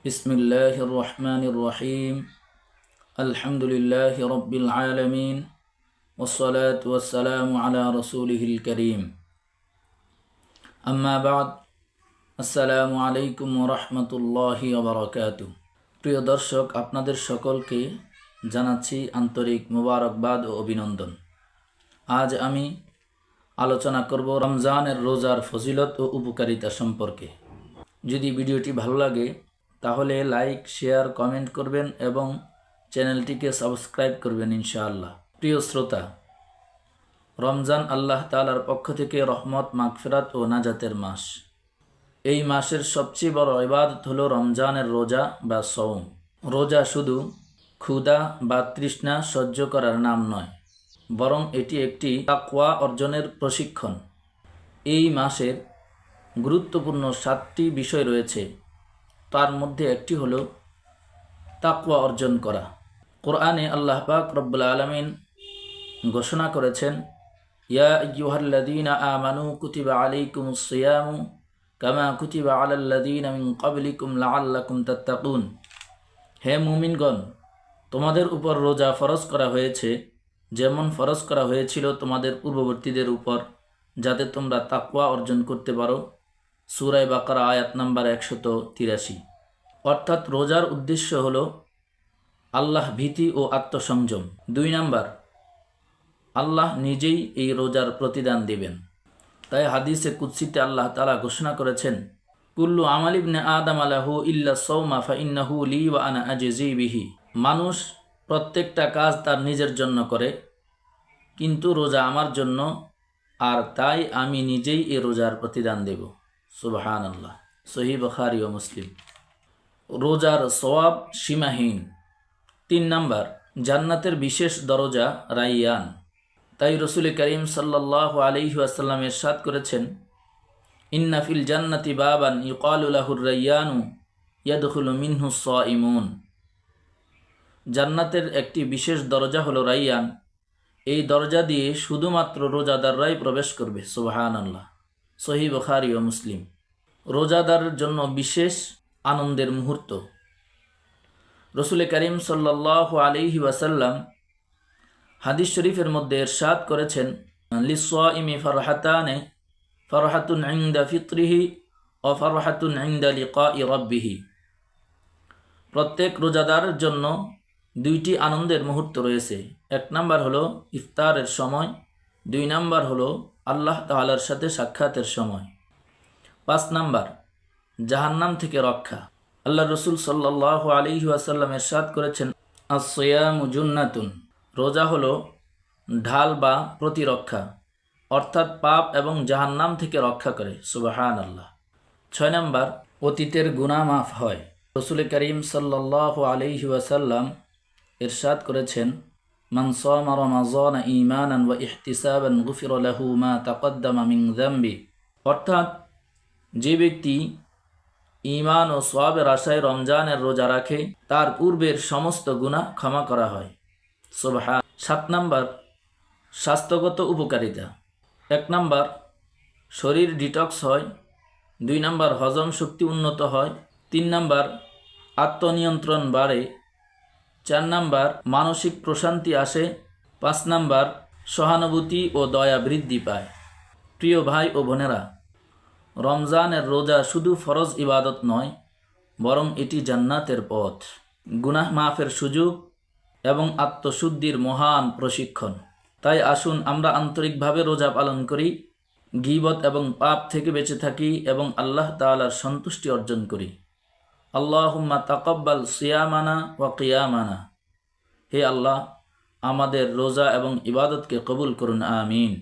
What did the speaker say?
বিসমিল্লাহির রহমানির রহিম। আলহামদুলিল্লাহি রাব্বিল আলামিন ওয়াসসালাতু ওয়াসসালামু আলা রাসূলিহিল কারীম। আম্মা বা'দ। আসসালামু আলাইকুম ওয়া রাহমাতুল্লাহি ওয়া বারাকাতুহু। প্রিয় দর্শক, আপনাদের সকলকে জানাচ্ছি আন্তরিক মোবারকবাদ ও অভিনন্দন। আজ আমি আলোচনা করব রমজানের রোজার ফজিলত ও উপকারিতা সম্পর্কে। যদি ভিডিওটি ভালো লাগে তাহলে লাইক, শেয়ার, কমেন্ট করবেন এবং চ্যানেলটিকে সাবস্ক্রাইব করবেন ইনশাআল্লাহ। প্রিয় শ্রোতা, রমজান আল্লাহ তাআলার পক্ষ থেকে রহমত, মাগফিরাত ও নাজাতের মাস। এই মাসের সবচেয়ে বড় ইবাদত হলো রমজানের রোজা বা সওম। রোজা শুধু ক্ষুধা বা তৃষ্ণা সহ্য করার নাম নয়, বরং এটি একটি তাকওয়া অর্জনের প্রশিক্ষণ। এই মাসের গুরুত্বপূর্ণ 7টি বিষয় রয়েছে, তার মধ্যে একটি হলো তাকওয়া অর্জন করা। কোরআনে আল্লাহ পাক রব্বুল আলামিন ঘোষণা করেছেন, ইয়া আইয়ুহাল্লাযীনা আমানু কুতিবা আলাইকুমুস সিয়ামু কামা কুতিবা আলাল্লাযীনা মিন ক্বাবলিকুম লাআল্লাকুম তাত্তাকুন। হে মুমিনগণ, তোমাদের উপর রোজা ফরজ করা হয়েছে যেমন ফরজ করা হয়েছিল তোমাদের পূর্ববর্তীদের উপর, যাতে তোমরা তাকওয়া অর্জন করতে পারো। সূরা বাকারা আয়াত নাম্বার 183। অর্থাৎ রোজার উদ্দেশ্য হলো আল্লাহ ভীতি ও আত্মসংযম। 2 নাম্বার, আল্লাহ নিজেই এই রোজার প্রতিদান দিবেন। তাই হাদিসে কুদসিতে আল্লাহ তাআলা ঘোষণা করেছেন, কুল্লু আমাল ইবনে আদম লাহু ইল্লা সাওমা ফাইন্নাহু লি ওয়া আনা আজজি বিহি। মানুষ প্রত্যেকটা কাজ তার নিজের জন্য করে, কিন্তু রোজা আমার জন্য, আর তাই আমি নিজেই এই রোজার প্রতিদান দেব। সুবহানাল্লাহ। সহিহ বুখারী ও মুসলিম। রোজার সওয়াব সীমাহীন। 3 নাম্বার, জান্নাতের বিশেষ দরজা রাইয়ান। তাই রাসূল করিম সাল্লাল্লাহু আলাইহি ওয়াসাল্লাম ইরশাদ করেছেন, ইন্না ফিল জান্নাতি বাবান ইউকালু লাহুর রাইয়ানু ইয়াদখুলু মিনহু সাইমুন। জান্নাতের একটি বিশেষ দরজা হলো রাইয়ান। এই দরজা দিয়ে শুধুমাত্র রোজাদাররাই প্রবেশ করবে। সুবহানাল্লাহ। সহিহ বুখারী ও মুসলিম। রোজাদারের জন্য বিশেষ আনন্দের মুহূর্ত। রাসূল করিম সাল্লাল্লাহু আলাইহি ওয়াসাল্লাম হাদিস শরীফের মধ্যে ইরশাদ করেছেন, লিস-সাইমি ফারহাতানে, ফারহাতুন ইনদা ফিত্রিহি ওয়া ফারহাতুন ইনদা লিকাই রাব্বিহি। প্রত্যেক রোজাদারের জন্য 2টি আনন্দের মুহূর্ত রয়েছে। 1 নাম্বার হলো ইফতারের সময়, 2 নাম্বার হলো আল্লাহ তাআলার সাথে সাক্ষাতের সময়। 5 নাম্বার, জাহান্নাম থেকে রক্ষা। আল্লাহ রসুল সাল্লাল্লাহু আলাইহি ওয়াসাল্লাম ইরশাদ করেছেন, আস-সিয়ামু জুন্নাতুন। রোজা হলো ঢাল বা প্রতিরক্ষা, অর্থাৎ পাপ এবং জাহান্নাম থেকে রক্ষা করে। সুবহানাল্লাহ। 6 নাম্বার, অতীতের গুনাহ মাফ হয়। রাসূল করিম সাল্লাল্লাহু আলাইহি ওয়াসাল্লাম ইরশাদ করেছেন, মান সামা রমাযানা ঈমানান ওয়া ইহতিসাবান গুফিরা লাহু মা তাকদ্দামা মিন যামবি। অর্থাৎ যে ব্যক্তি ঈমান ও সওয়াবের আশায় রমজানের রোজা রাখে, তার পূর্বের সমস্ত গুনাহ ক্ষমা করা হয়। সুবহান। 7 নাম্বার, স্বাস্থ্যগত উপকারিতা। 1 নাম্বার, শরীর ডিটক্স হয়। 2 নাম্বার, হজম শক্তি উন্নত হয়। 3 নাম্বার, আত্মনিয়ন্ত্রণ বাড়ে। 4 নাম্বার, মানসিক প্রশান্তি আসে। 5 নাম্বার, সহানুভূতি ও দয়া বৃদ্ধি পায়। প্রিয় ভাই ও বোনেরা, রমজানের রোজা শুধু ফরজ ইবাদত নয়, বরং এটি জান্নাতের পথ, গুনাহ মাফের সুযোগ এবং আত্মশুদ্ধির মহান প্রশিক্ষণ। তাই আসুন আমরা আন্তরিকভাবে রোজা পালন করি, গীবত এবং পাপ থেকে বেঁচে থাকি এবং আল্লাহ তাআলার সন্তুষ্টি অর্জন করি। আল্লাহুম্মা তাকাব্বাল সিয়ামানা ওয়া কিয়ামানা। হে আল্লাহ, আমাদের রোজা এবং ইবাদতকে কবুল করুন। আমিন।